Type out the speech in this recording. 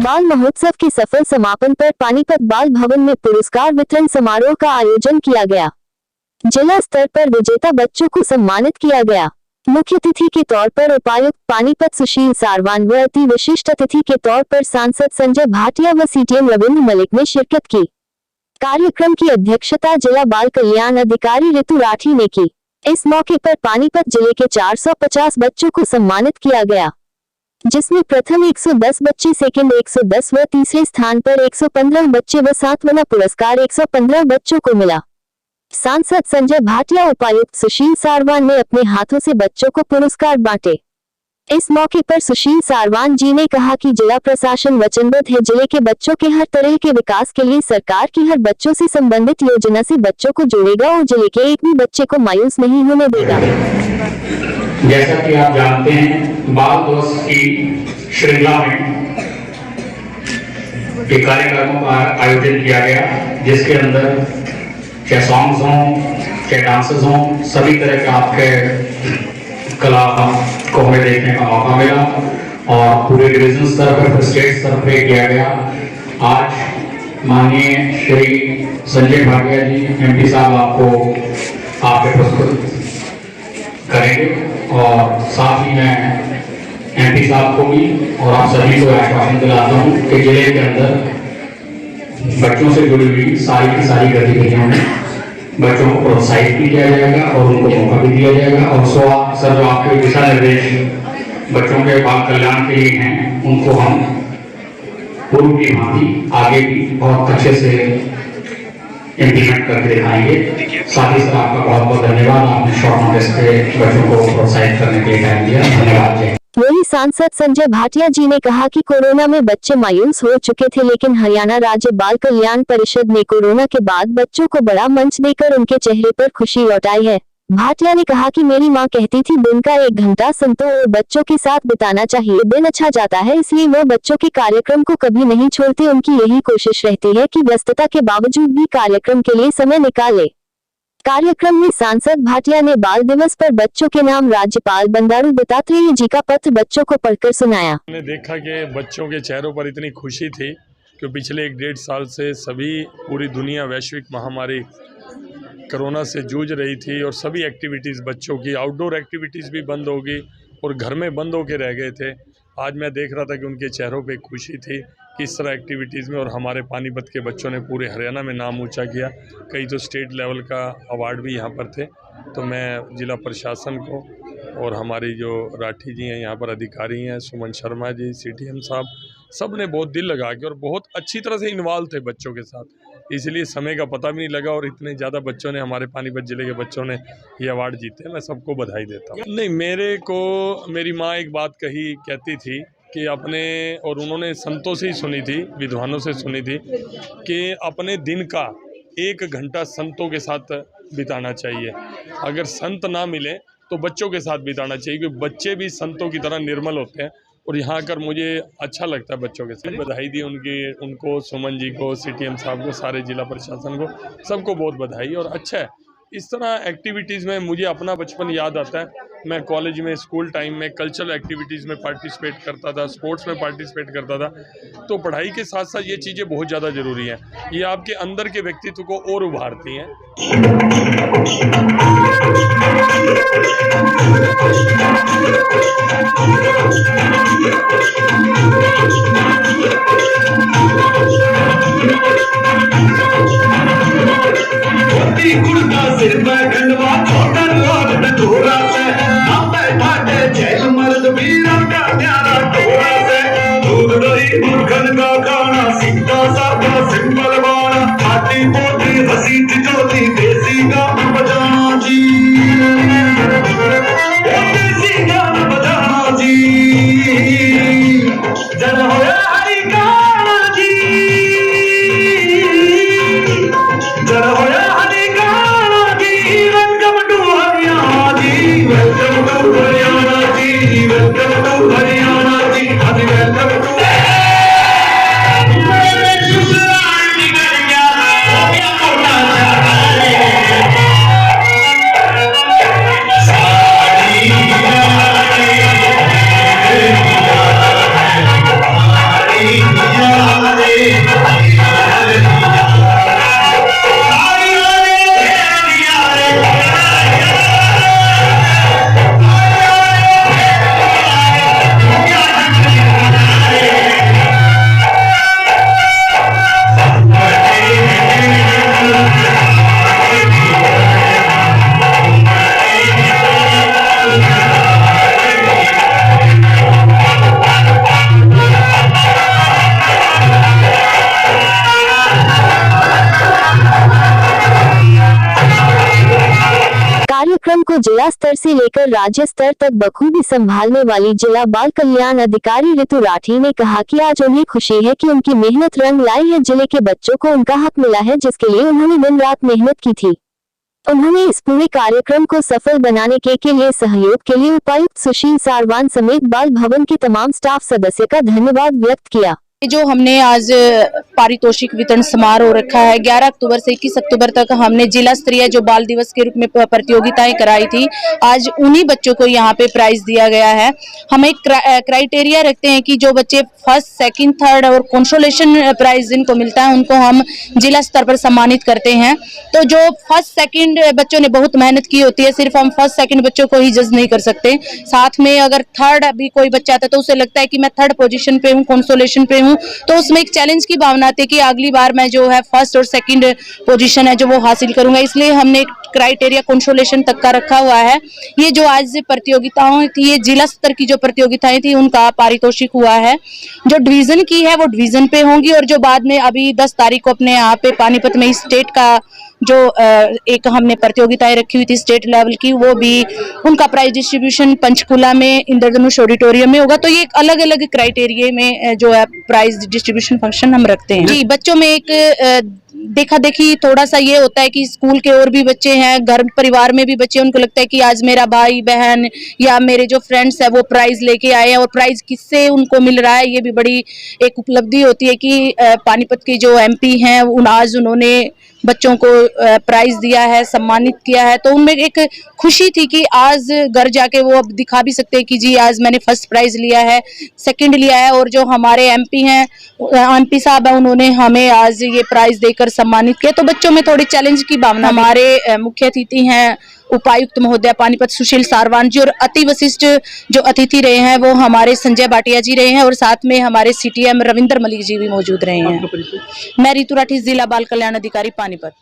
बाल महोत्सव के सफल समापन पर पानीपत बाल भवन में पुरस्कार वितरण समारोह का आयोजन किया गया। जिला स्तर पर विजेता बच्चों को सम्मानित किया गया। मुख्य अतिथि के तौर पर उपायुक्त पानीपत सुशील सारवान व अति विशिष्ट अतिथि के तौर पर सांसद संजय भाटिया व सीटीएम रविंद्र मलिक ने शिरकत की। कार्यक्रम की अध्यक्षता जिला बाल कल्याण अधिकारी ऋतु राठी ने की। इस मौके पर पानीपत जिले के 450 बच्चों को सम्मानित किया गया, जिसमें प्रथम 110 बच्चे, सेकंड 110 व तीसरे स्थान पर 115 बच्चे व सातवां पुरस्कार 115 बच्चों को मिला। सांसद संजय भाटिया, उपायुक्त सुशील सारवान ने अपने हाथों से बच्चों को पुरस्कार बांटे। इस मौके पर सुशील सारवान जी ने कहा कि जिला प्रशासन वचनबद्ध है जिले के बच्चों के हर तरह के विकास के लिए। सरकार की हर बच्चों से संबंधित योजना से बच्चों को जोड़ेगा और जिले के एक भी बच्चे को मायूस नहीं होने देगा। जैसा कि आप जानते हैं, बाल दिवस की श्रृंखला में एक कार्यक्रमों का आयोजन किया गया, जिसके अंदर चाहे सॉन्ग्स हों, चाहे डांसेस हों, सभी तरह के आपके कला को हमें देखने का मौका मिला और पूरे डिवीजन स्तर पर, स्टेट स्तर पर किया गया। आज माननीय श्री संजय भाटिया जी एमपी साहब आपको आपके प्रस्तुत करेंगे और साथ ही मैं एमपी साहब को भी और आप सभी को आश्वासन दिलाता हूँ कि जिले के अंदर बच्चों से जुड़ी हुई सारी की सारी गतिविधियों में बच्चों को प्रोत्साहित भी किया जाएगा और उनको मौका भी दिया जाएगा। और सर जो आपके दिशा निर्देश बच्चों के बाल कल्याण के लिए हैं, उनको हम पूर्व की भांति आगे भी बहुत अच्छे से इम्प्लीमेंट करके दिखाएंगे। साथ ही सर आपका बहुत बहुत धन्यवाद, आपने शॉर्ट नोटिस पे बच्चों को प्रोत्साहित करने के लिए टाइम दिया। धन्यवाद। वही सांसद संजय भाटिया जी ने कहा कि कोरोना में बच्चे मायूस हो चुके थे, लेकिन हरियाणा राज्य बाल कल्याण परिषद ने कोरोना के बाद बच्चों को बड़ा मंच देकर उनके चेहरे पर खुशी लौटाई है। भाटिया ने कहा कि मेरी मां कहती थी दिन का 1 घंटा संतों और बच्चों के साथ बिताना चाहिए, दिन अच्छा जाता है, इसलिए वो बच्चों के कार्यक्रम को कभी नहीं छोड़ते। उनकी यही कोशिश रहती है कि व्यस्तता के बावजूद भी कार्यक्रम के लिए समय निकाले। कार्यक्रम में सांसद भाटिया ने बाल दिवस पर बच्चों के नाम राज्यपाल बंडारू दत्तात्रेय जी का पत्र बच्चों को पढ़कर सुनाया। हमने देखा कि बच्चों के चेहरों पर इतनी खुशी थी कि पिछले 1-1.5 साल से सभी पूरी दुनिया वैश्विक महामारी कोरोना से जूझ रही थी और सभी एक्टिविटीज़ बच्चों की, आउटडोर एक्टिविटीज़ भी बंद हो गई और घर में बंद होके रह गए थे। आज मैं देख रहा था कि उनके चेहरों पे खुशी थी किस तरह एक्टिविटीज़ में, और हमारे पानीपत के बच्चों ने पूरे हरियाणा में नाम ऊंचा किया। कई तो स्टेट लेवल का अवार्ड भी यहाँ पर थे। तो मैं जिला प्रशासन को और हमारी जो राठी जी हैं यहाँ पर अधिकारी हैं, सुमन शर्मा जी, सीटीएम साहब, सब ने बहुत दिल लगा के और बहुत अच्छी तरह से इन्वॉल्व थे बच्चों के साथ, इसलिए समय का पता भी नहीं लगा और इतने ज़्यादा बच्चों ने, हमारे पानीपत ज़िले के बच्चों ने ये अवार्ड जीते। मैं सबको बधाई देता हूँ। नहीं, मेरे को मेरी माँ एक बात कहती थी कि अपने, और उन्होंने संतों से ही सुनी थी, विद्वानों से सुनी थी कि अपने दिन का 1 घंटा संतों के साथ बिताना चाहिए। अगर संत ना मिले तो बच्चों के साथ बिताना चाहिए, क्योंकि बच्चे भी संतों की तरह निर्मल होते हैं। और यहाँ आकर मुझे अच्छा लगता है बच्चों के साथ। बधाई दी उनको, सुमन जी को, सीटीएम साहब को, सारे जिला प्रशासन को, सबको बहुत बधाई। और अच्छा है, इस तरह एक्टिविटीज़ में मुझे अपना बचपन याद आता है। मैं कॉलेज में, स्कूल टाइम में कल्चरल एक्टिविटीज़ में पार्टिसिपेट करता था, स्पोर्ट्स में पार्टिसिपेट करता था। तो पढ़ाई के साथ साथ ये चीज़ें बहुत ज़्यादा ज़रूरी हैं। ये आपके अंदर के व्यक्तित्व को और उभारती हैं। जिला स्तर से लेकर राज्य स्तर तक बखूबी संभालने वाली जिला बाल कल्याण अधिकारी ऋतु राठी ने कहा कि आज उन्हें खुशी है कि उनकी मेहनत रंग लाई है। जिले के बच्चों को उनका हक मिला है, जिसके लिए उन्होंने दिन रात मेहनत की थी। उन्होंने इस पूरे कार्यक्रम को सफल बनाने के लिए सहयोग के लिए उपायुक्त सुशील सारवान समेत बाल भवन के तमाम स्टाफ सदस्य का धन्यवाद व्यक्त किया। जो हमने आज पारितोषिक वितरण समारोह रखा है, 11 अक्टूबर से 21 अक्टूबर तक हमने जिला स्तरीय जो बाल दिवस के रूप में प्रतियोगिताएं कराई थी, आज उन्हीं बच्चों को यहाँ पे प्राइज दिया गया है। हम एक क्राइटेरिया रखते हैं कि जो बच्चे फर्स्ट, सेकंड, थर्ड और कंसोलेशन प्राइज जिनको मिलता है उनको हम जिला स्तर पर सम्मानित करते हैं। तो जो फर्स्ट सेकंड बच्चों ने बहुत मेहनत की होती है, सिर्फ हम फर्स्ट सेकंड बच्चों को ही जज नहीं कर सकते, साथ में अगर थर्ड अभी कोई बच्चा आता है तो उसे लगता है कि मैं थर्ड पोजीशन पे हूँ, कंसोलेशन पे हूँ, तो उसमें एक चैलेंज की भावना आती है कि अगली बार मैं जो है फर्स्ट और सेकंड पोजीशन है जो वो हासिल करूंगा। इसलिए हमने एक क्राइटेरिया कंसोलेशन तक का रखा हुआ है। ये जो आज प्रतियोगिताएं थी, ये जिला स्तर की जो प्रतियोगिताएं थी उनका पारितोषिक हुआ है। जो डिवीजन की है वो डिवीजन पे होंगी, और जो बाद में अभी 10 तारीख को अपने यहाँ पे पानीपत में स्टेट का जो एक हमने प्रतियोगिताएं रखी हुई थी स्टेट लेवल की, वो भी उनका प्राइज डिस्ट्रीब्यूशन पंचकुला में इंद्रधनुष ऑडिटोरियम में होगा। तो ये एक अलग अलग क्राइटेरिया में जो है प्राइज डिस्ट्रीब्यूशन फंक्शन हम रखते हैं। जी, बच्चों में एक देखा देखी थोड़ा सा ये होता है कि स्कूल के और भी बच्चे हैं, घर परिवार में भी बच्चे, उनको लगता है कि आज मेरा भाई बहन या मेरे जो फ्रेंड्स है वो प्राइज लेके आए हैं, और प्राइज किससे उनको मिल रहा है ये भी बड़ी एक उपलब्धि होती है कि पानीपत के जो MP हैं आज उन्होंने बच्चों को प्राइज दिया है, सम्मानित किया है। तो उनमें एक खुशी थी कि आज घर जाके वो अब दिखा भी सकते हैं कि जी आज मैंने फर्स्ट प्राइज लिया है, सेकंड लिया है। और जो हमारे MP हैं, MP साहब है, उन्होंने हमें आज ये प्राइज देकर सम्मानित किया। तो बच्चों में थोड़ी चैलेंज की भावना। हमारे मुख्य अतिथि हैं उपायुक्त महोदय पानीपत सुशील सारवान जी, और अति वशिष्ठ जो अतिथि रहे हैं वो हमारे संजय भाटिया जी रहे हैं, और साथ में हमारे CTM रविंद्र मलिक जी भी मौजूद रहे हैं। मैं ऋतु राठी, जिला बाल कल्याण अधिकारी पानीपत।